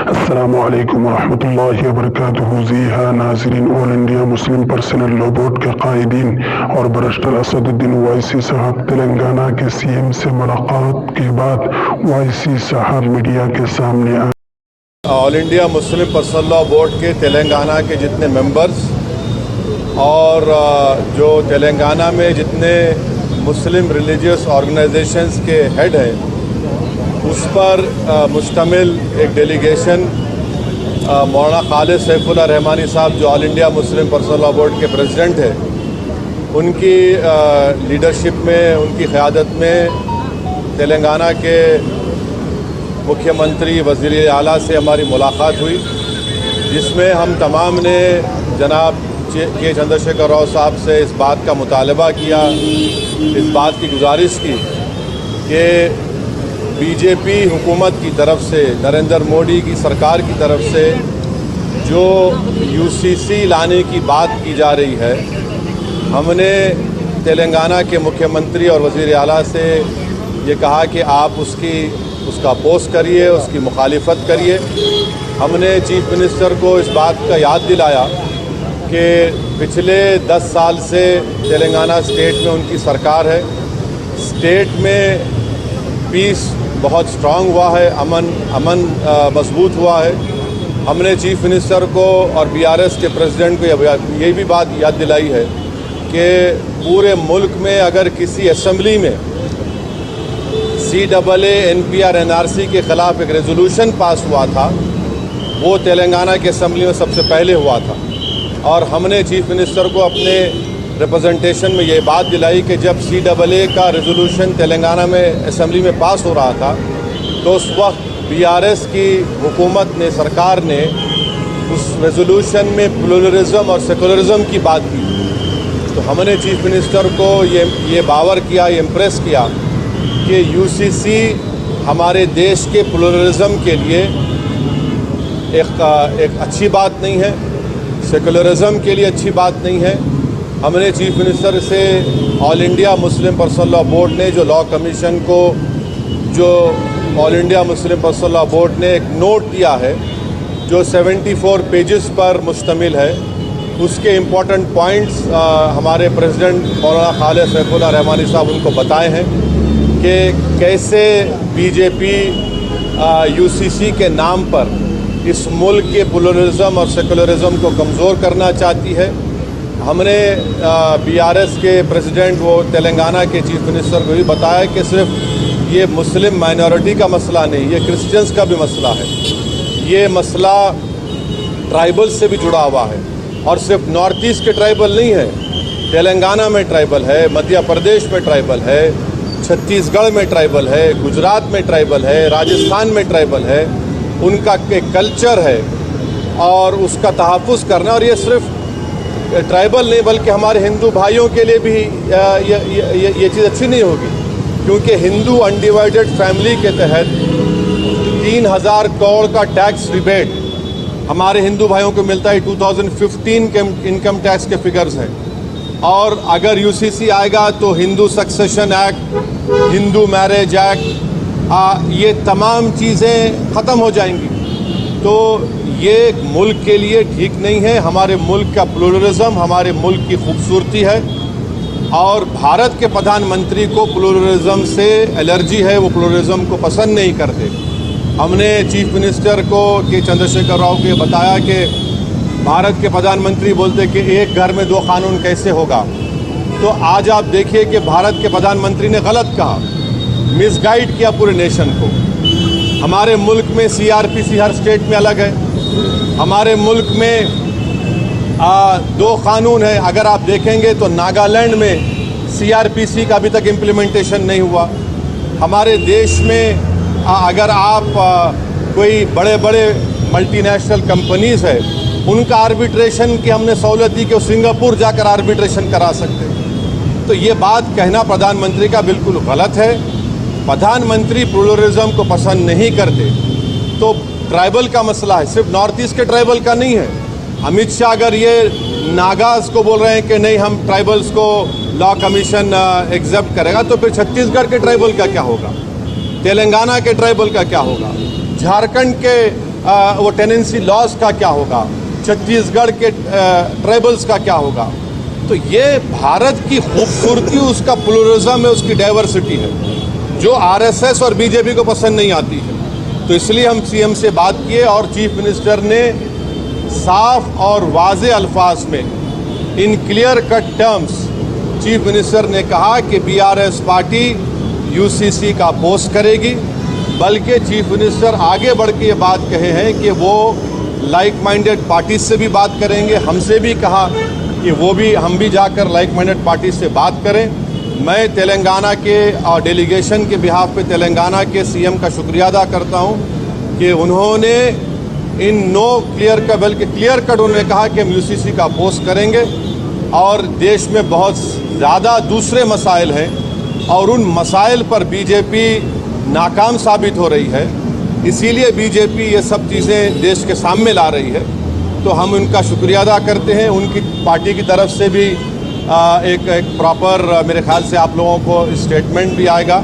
अस्सलामु अलैकुम वरहमतुल्लाहि वबरकातुहू। जी हाँ नाज़रीन, all India Muslim personal law board के कायदीन और बैरिस्टर असदुद्दीन ओवैसी साहब तेलंगाना के सीएम से मुलाकात के बाद ओवैसी साहब मीडिया के सामने आए। All India Muslim personal law board के तेलंगाना के जितने मेंबर्स और जो तेलंगाना में जितने मुस्लिम रिलीजियस ऑर्गेनाइजेशंस के हेड हैं, उस पर मुश्तमिल एक डेलीगेशन मौलाना खालिद सैफुल्लाह रहमानी साहब जो all India Muslim personal law board के प्रेसिडेंट हैं, उनकी लीडरशिप में, उनकी क़यादत में तेलंगाना के मुख्यमंत्री वज़ीर आला से हमारी मुलाकात हुई, जिसमें हम तमाम ने जनाब के चंद्रशेखर राव साहब से इस बात का मुतालबा किया, इस बात की गुजारिश की कि बीजेपी हुकूमत की तरफ से, नरेंद्र मोदी की सरकार की तरफ से जो यूसीसी लाने की बात की जा रही है, हमने तेलंगाना के मुख्यमंत्री और वज़ीर आला से ये कहा कि आप उसका अपोज़ करिए, उसकी मुखालिफत करिए। हमने चीफ मिनिस्टर को इस बात का याद दिलाया कि पिछले 10 साल से तेलंगाना स्टेट में उनकी सरकार है, स्टेट में पीस बहुत स्ट्रांग हुआ है, अमन मजबूत हुआ है। हमने चीफ मिनिस्टर को और बीआरएस के प्रेसिडेंट को यही भी बात याद दिलाई है कि पूरे मुल्क में अगर किसी असेंबली में CAA NPR NRC के ख़िलाफ़ एक रेजोल्यूशन पास हुआ था, वो तेलंगाना के असेंबली में सबसे पहले हुआ था। और हमने चीफ मिनिस्टर को अपने रिप्रेजेंटेशन में ये बात दिलाई कि जब CAA का रेजोल्यूशन तेलंगाना में असेंबली में पास हो रहा था, तो उस वक्त BRS की हुकूमत ने, सरकार ने उस रेजोल्यूशन में प्लुरलिज्म और सेकुलरिज्म की बात की। तो हमने चीफ मिनिस्टर को ये बावर किया, ये इम्प्रेस किया कि UCC हमारे देश के प्लुरलिज्म के लिए एक अच्छी बात नहीं है, सेकुलरिज्म के लिए अच्छी बात नहीं है। हमने चीफ मिनिस्टर से all India Muslim personal law board ने जो लॉ कमीशन को, जो all India Muslim personal law board ने एक नोट दिया है जो 74 पेजेस पर मुश्तमिल है, उसके इम्पॉर्टेंट पॉइंट्स हमारे प्रेसिडेंट मौलाना खालिद सैफुल्लाह रहमानी साहब उनको बताए हैं कि कैसे बीजेपी UCC के नाम पर इस मुल्क के प्लुरलिज्म और सेकुलरिज्म को कमज़ोर करना चाहती है। हमने BRS के प्रेसिडेंट, वो तेलंगाना के चीफ मिनिस्टर को भी बताया कि सिर्फ ये मुस्लिम माइनॉरिटी का मसला नहीं, ये क्रिश्चियंस का भी मसला है। ये मसला ट्राइबल से भी जुड़ा हुआ है, और सिर्फ नॉर्थ ईस्ट के ट्राइबल नहीं है, तेलंगाना में ट्राइबल है, मध्य प्रदेश में ट्राइबल है, छत्तीसगढ़ में ट्राइबल है, गुजरात में ट्राइबल है, राजस्थान में ट्राइबल है। उनका एक कल्चर है और उसका तहफ़्फ़ुज़ करना, और ये सिर्फ ट्राइबल नहीं बल्कि हमारे हिंदू भाइयों के लिए भी ये चीज़ अच्छी नहीं होगी, क्योंकि हिंदू अनडिवाइडेड फैमिली के तहत 3000 करोड़ का टैक्स रिबेट हमारे हिंदू भाइयों को मिलता है। 2015 के इनकम टैक्स के फिगर्स हैं, और अगर UCC आएगा तो Hindu succession act, Hindu marriage act, ये तमाम चीज़ें ख़त्म हो जाएंगी। तो ये मुल्क के लिए ठीक नहीं है। हमारे मुल्क का प्लुरलिज्म हमारे मुल्क की खूबसूरती है, और भारत के प्रधानमंत्री को प्लुरलिज्म से एलर्जी है, वो प्लुरलिज्म को पसंद नहीं करते। हमने चीफ मिनिस्टर को के चंद्रशेखर राव को बताया कि भारत के प्रधानमंत्री बोलते कि एक घर में 2 कानून कैसे होगा। तो आज आप देखिए कि भारत के प्रधानमंत्री ने गलत कहा, मिसगाइड किया पूरे नेशन को। हमारे मुल्क में CRPC हर स्टेट में अलग है, हमारे मुल्क में 2 कानून हैं। अगर आप देखेंगे तो नागालैंड में CRPC का अभी तक इम्प्लीमेंटेशन नहीं हुआ। हमारे देश में अगर आप कोई बड़े बड़े मल्टीनेशनल कंपनीज़ है, उनका आर्बिट्रेशन की हमने सहूलत दी कि वो सिंगापुर जाकर आर्बिट्रेशन करा सकते। तो ये बात कहना प्रधानमंत्री का बिल्कुल गलत है। प्रधानमंत्री प्लुरलिज्म को पसंद नहीं करते। तो ट्राइबल का मसला है, सिर्फ नॉर्थ ईस्ट के ट्राइबल का नहीं है। अमित शाह अगर ये नागाज को बोल रहे हैं कि नहीं हम ट्राइबल्स को लॉ कमीशन एक्सेप्ट करेगा, तो फिर छत्तीसगढ़ के ट्राइबल का क्या होगा, तेलंगाना के ट्राइबल का क्या होगा, झारखंड के वो टेनेंसी लॉज का क्या होगा, छत्तीसगढ़ के ट्राइबल्स का क्या होगा। तो ये भारत की खूबसूरती उसका प्लुरलिज्म है, उसकी डाइवर्सिटी है, जो आरएसएस और बीजेपी को पसंद नहीं आती है। तो इसलिए हम सीएम से बात किए और चीफ मिनिस्टर ने साफ और वाज़े अल्फाज में, in clear cut terms, chief minister ने कहा कि बीआरएस पार्टी यूसीसी का अपोज करेगी। बल्कि चीफ मिनिस्टर आगे बढ़ के ये बात कहे हैं कि वो लाइक माइंडेड पार्टी से भी बात करेंगे। हमसे भी कहा कि हम भी जाकर लाइक माइंडेड पार्टी से बात करें। मैं तेलंगाना के और डेलीगेशन के बिहाफ पे तेलंगाना के सीएम का शुक्रिया अदा करता हूं कि उन्होंने इन नो क्लियर का, बल्कि क्लियर कट उन्होंने कहा कि हम यूसीसी का अपोज करेंगे। और देश में बहुत ज़्यादा दूसरे मसाइल हैं और उन मसाइल पर बीजेपी नाकाम साबित हो रही है, इसीलिए बीजेपी ये सब चीज़ें देश के सामने ला रही है। तो हम उनका शुक्रिया अदा करते हैं। उनकी पार्टी की तरफ से भी एक प्रॉपर, मेरे ख्याल से आप लोगों को स्टेटमेंट भी आएगा